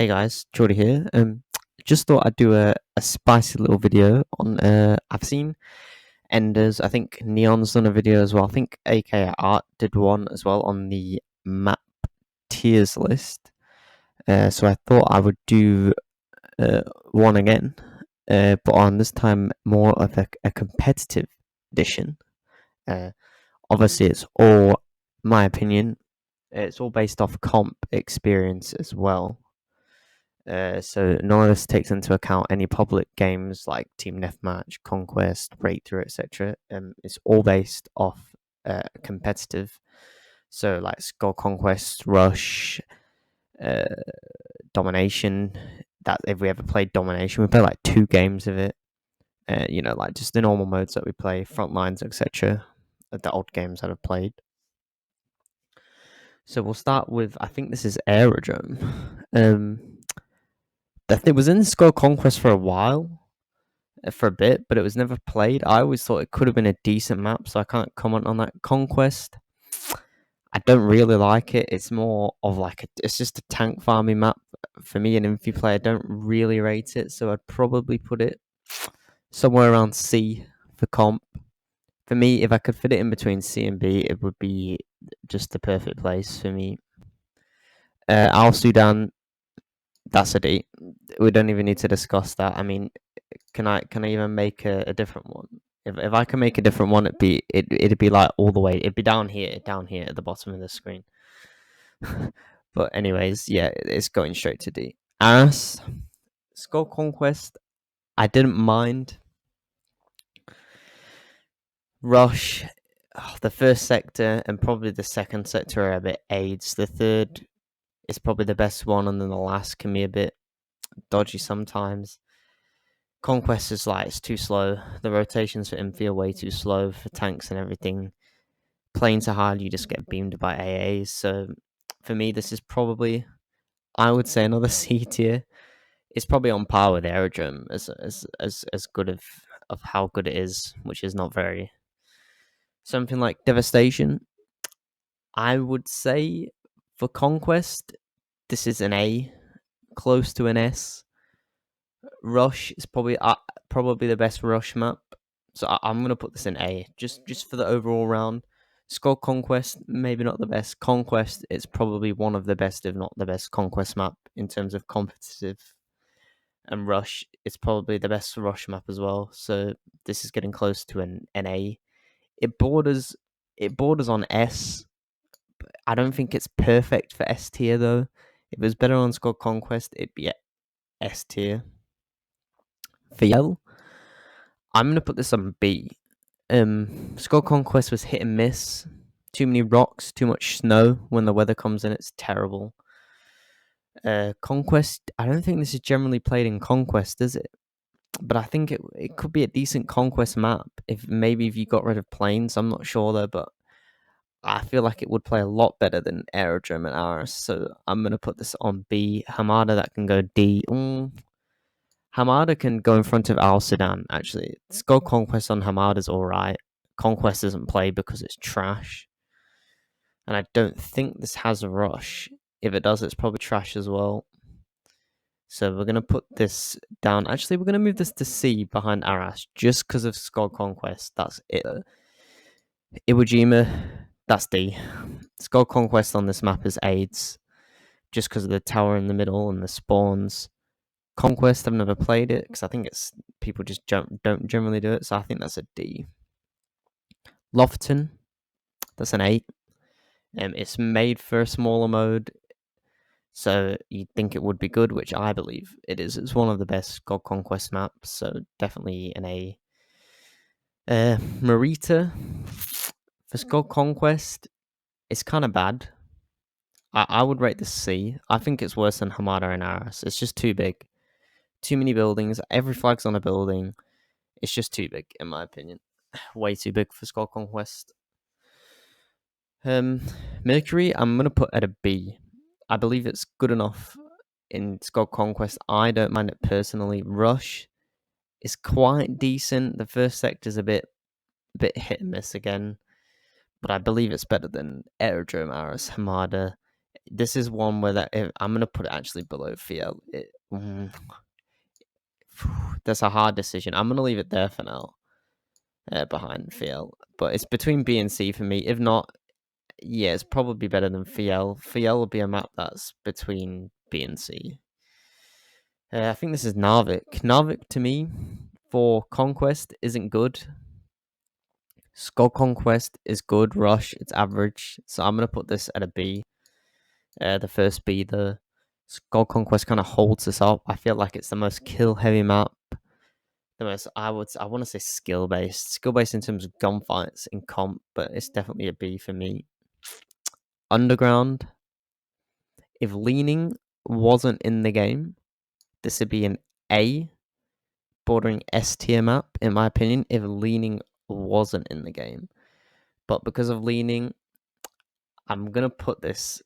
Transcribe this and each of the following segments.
Hey guys, Jordy here. Just thought I'd do a spicy little video on. I've seen Enders. I think Neon's done a video as well. I think AK Art did one as well on the map tiers list. So I thought I would do one again, but on this time more of a competitive edition. Obviously, it's all my opinion. It's all based off comp experience as well. So none of this takes into account any public games like Team Deathmatch, Conquest, Breakthrough, etc. It's all based off competitive. So like Skull Conquest, Rush, uh, Domination. That if we ever played Domination, we played like 2 games of it. Like just the normal modes that we play, Frontlines, etc. The old games that I've played. So we'll start with, I think this is Aerodrome. It was in Skull Conquest for a while, for a bit, but it was never played. I always thought it could have been a decent map, so I can't comment on that. Conquest, I don't really like it. It's more of like it's just a tank farming map for me. And if you play, I don't really rate it, so I'd probably put it somewhere around C for comp. For me, if I could fit it in between C and B, it would be just the perfect place for me. Al Sudan, that's a D. We don't even need to discuss that. I mean, can I even make a different one? If I can make a different one, it'd be like all the way. It'd be down here at the bottom of the screen. But anyways, yeah, it's going straight to D. ASUS Skull Conquest, I didn't mind. Rush, the first sector and probably the second sector are a bit AIDS. The third is probably the best one, and then the last can be a bit dodgy sometimes. Conquest is like, it's too slow. The rotations for MF are way too slow for tanks and everything. Planes are hard, you just get beamed by AAs. So for me, this is probably, I would say, another C tier. It's probably on par with Aerodrome as good of how good it is, which is not very. Something like Devastation, I would say for Conquest, this is an A, close to an S. Rush is probably the best Rush map, so I'm gonna put this in A, just for the overall round. Skull Conquest, maybe not the best. Conquest, it's probably one of the best, if not the best, Conquest map in terms of competitive. And Rush, it's probably the best Rush map as well. So this is getting close to an A. It borders on S. But I don't think it's perfect for S tier though. If it was better on Skull Conquest, it'd be S tier. For Yell, I'm gonna put this on B. Skull Conquest was hit and miss. Too many rocks, too much snow when the weather comes in. It's terrible. Conquest, I don't think this is generally played in Conquest, is it? But I think it could be a decent Conquest map if you got rid of planes. I'm not sure though, but I feel like it would play a lot better than Aerodrome and ASUS. So I'm gonna put this on B. Hamada, that can go D. Hamada can go in front of Al Sudan, actually. Skull Conquest on Hamada's alright. Conquest doesn't play because it's trash. And I don't think this has a rush. If it does, it's probably trash as well. So we're going to put this down. Actually, we're going to move this to C behind ASUS just because of Skull Conquest. That's it. Iwo Jima, that's D. Skull Conquest on this map is AIDS just because of the tower in the middle and the spawns. Conquest, I've never played it because I think it's people just don't generally do it. So I think that's a D. Lofton, that's an 8. It's made for a smaller mode, so you'd think it would be good, which I believe it is. It's one of the best Skull Conquest maps, so definitely an A. Marita, for Skull Conquest, it's kind of bad. I would rate this C. I think it's worse than Hamada and ASUS. It's just too big. Too many buildings. Every flag's on a building. It's just too big, in my opinion. Way too big for Skull Conquest. Mercury, I'm going to put at a B. I believe it's good enough in Skull Conquest. I don't mind it personally. Rush is quite decent. The first sector's a bit hit and miss again. But I believe it's better than Aerodrome, ASUS, Hamada. this is one where I'm gonna put it actually below Fiel. That's a hard decision. I'm gonna leave it there for now, behind Fiel. But it's between B and C for me. If not, yeah, it's probably better than Fiel. Fiel will be a map that's between B and C. I think this is Narvik. Narvik to me for Conquest isn't good. Skull Conquest is good. Rush, it's average. So I'm gonna put this at a B. The first B. The Skull Conquest kind of holds us up. I feel like it's the most kill heavy map. The most I want to say skill based in terms of gunfights in comp, but it's definitely a B for me. Underground. If leaning wasn't in the game, this would be an A, bordering S tier map in my opinion. If leaning wasn't in the game, but because of leaning, I'm gonna put this.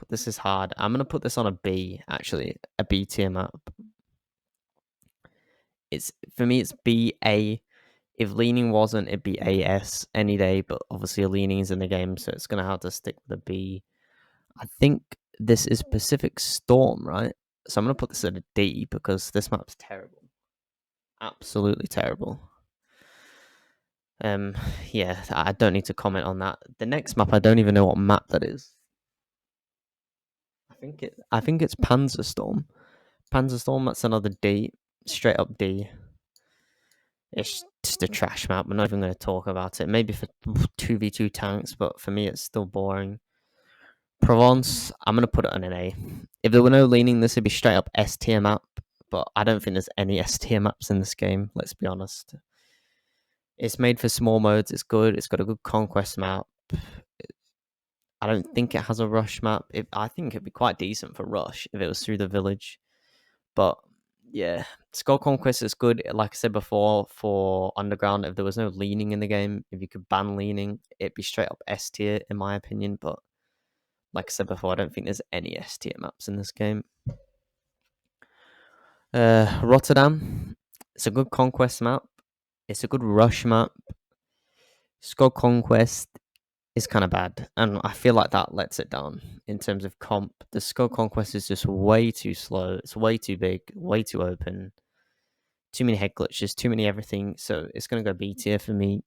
This is hard. I'm gonna put this on a B. Actually, a B tier map. It's for me. It's B A. If leaning wasn't, it'd be AS any day. But obviously, leaning is in the game, so it's gonna have to stick with a B. I think this is Pacific Storm, right? So I'm gonna put this at a D because this map's terrible. Absolutely terrible. Yeah, I don't need to comment on that. The next map, I don't even know what map that is. I think it's Panzer Storm. Panzer Storm, that's another D, straight up D. It's just a trash map. We're not even going to talk about it. Maybe for 2v2 tanks, but for me, it's still boring. Provence, I'm going to put it on an A. If there were no leaning, this would be straight up S tier map, but I don't think there's any S tier maps in this game, let's be honest. It's made for small modes. It's good. It's got a good conquest map. I don't think it has a rush map. I think it'd be quite decent for rush if it was through the village. But yeah, Skull Conquest is good. Like I said before, for Underground, if there was no leaning in the game, if you could ban leaning, it'd be straight up S tier in my opinion. But like I said before, I don't think there's any S tier maps in this game. Rotterdam, it's a good conquest map. It's a good rush map. Skull Conquest is kind of bad, and I feel like that lets it down in terms of comp. The Skull Conquest is just way too slow. It's way too big, way too open. Too many head glitches, too many everything. So it's going to go B tier for me.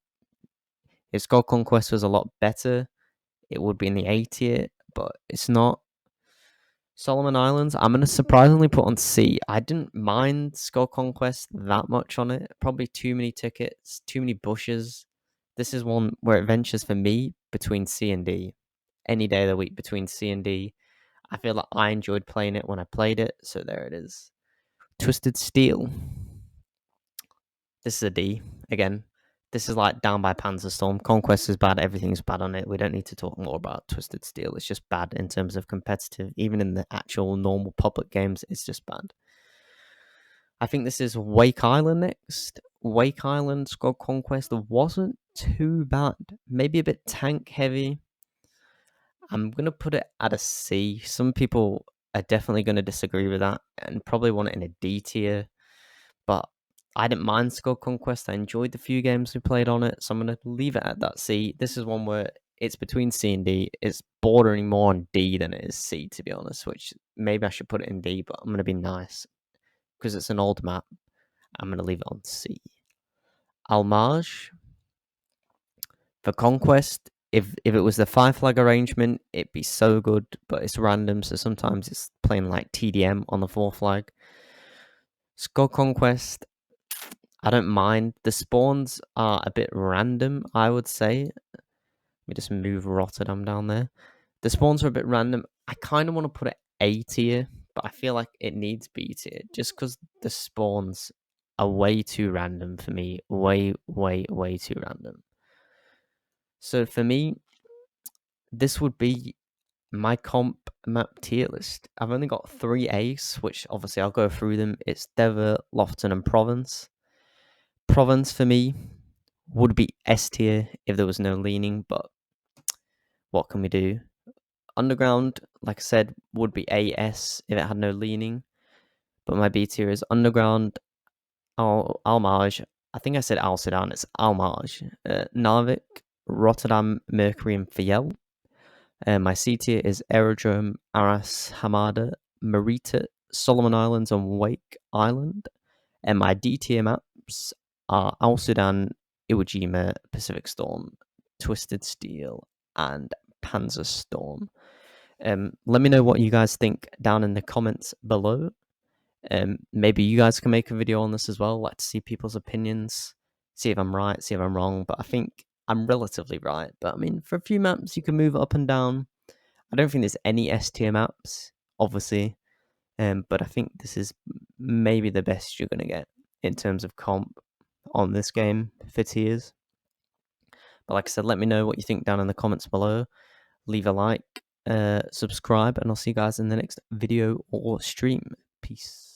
If Skull Conquest was a lot better, it would be in the A tier, but it's not. Solomon Islands, I'm going to surprisingly put on C. I didn't mind Skull Conquest that much on it. Probably too many tickets, too many bushes. This is one where it ventures for me between C and D. Any day of the week between C and D. I feel like I enjoyed playing it when I played it, so there it is. Twisted Steel. This is a D again. This is like down by Panzer Storm. Conquest is bad. Everything's bad on it. We don't need to talk more about Twisted Steel. It's just bad in terms of competitive. Even in the actual normal public games, it's just bad. I think this is Wake Island next. Wake Island Skull Conquest wasn't too bad. Maybe a bit tank heavy. I'm going to put it at a C. Some people are definitely going to disagree with that and probably want it in a D tier. But I didn't mind Skull Conquest. I enjoyed the few games we played on it, so I'm going to leave it at that C. This is one where it's between C and D. It's bordering more on D than it is C, to be honest, which maybe I should put it in D, but I'm going to be nice because it's an old map. I'm going to leave it on C. Almage. For Conquest, if it was the 5-flag arrangement, it'd be so good, but it's random, so sometimes it's playing like TDM on the 4-flag. Skull Conquest, I don't mind. The spawns are a bit random, I would say. Let me just move Rotterdam down there. The spawns are a bit random. I kind of want to put it A tier, but I feel like it needs B tier just because the spawns are way too random for me. Way, way, way too random. So for me, this would be my comp map tier list. I've only got 3 A's, which obviously I'll go through them. It's Devon, Lofton, and Provence. Provence for me would be S tier if there was no leaning, but what can we do? Underground, like I said, would be AS if it had no leaning, but my B tier is Underground, Almage. I think I said Al Sedan, it's Almage, Narvik, Rotterdam, Mercury, and Fiel. My C tier is Aerodrome, Aras, Hamada, Marita, Solomon Islands, and Wake Island. And my D tier maps are Al Sudan, Iwo Jima, Pacific Storm, Twisted Steel, and Panzer Storm. Let me know what you guys think down in the comments below. Maybe you guys can make a video on this as well. Let's see people's opinions, see if I'm right, see if I'm wrong. But I think I'm relatively right. But I mean, for a few maps, you can move up and down. I don't think there's any S tier maps, obviously. But I think this is maybe the best you're going to get in terms of comp on this game for tiers. But like I said, let me know what you think down in the comments below. Leave a like, subscribe, and I'll see you guys in the next video or stream. Peace.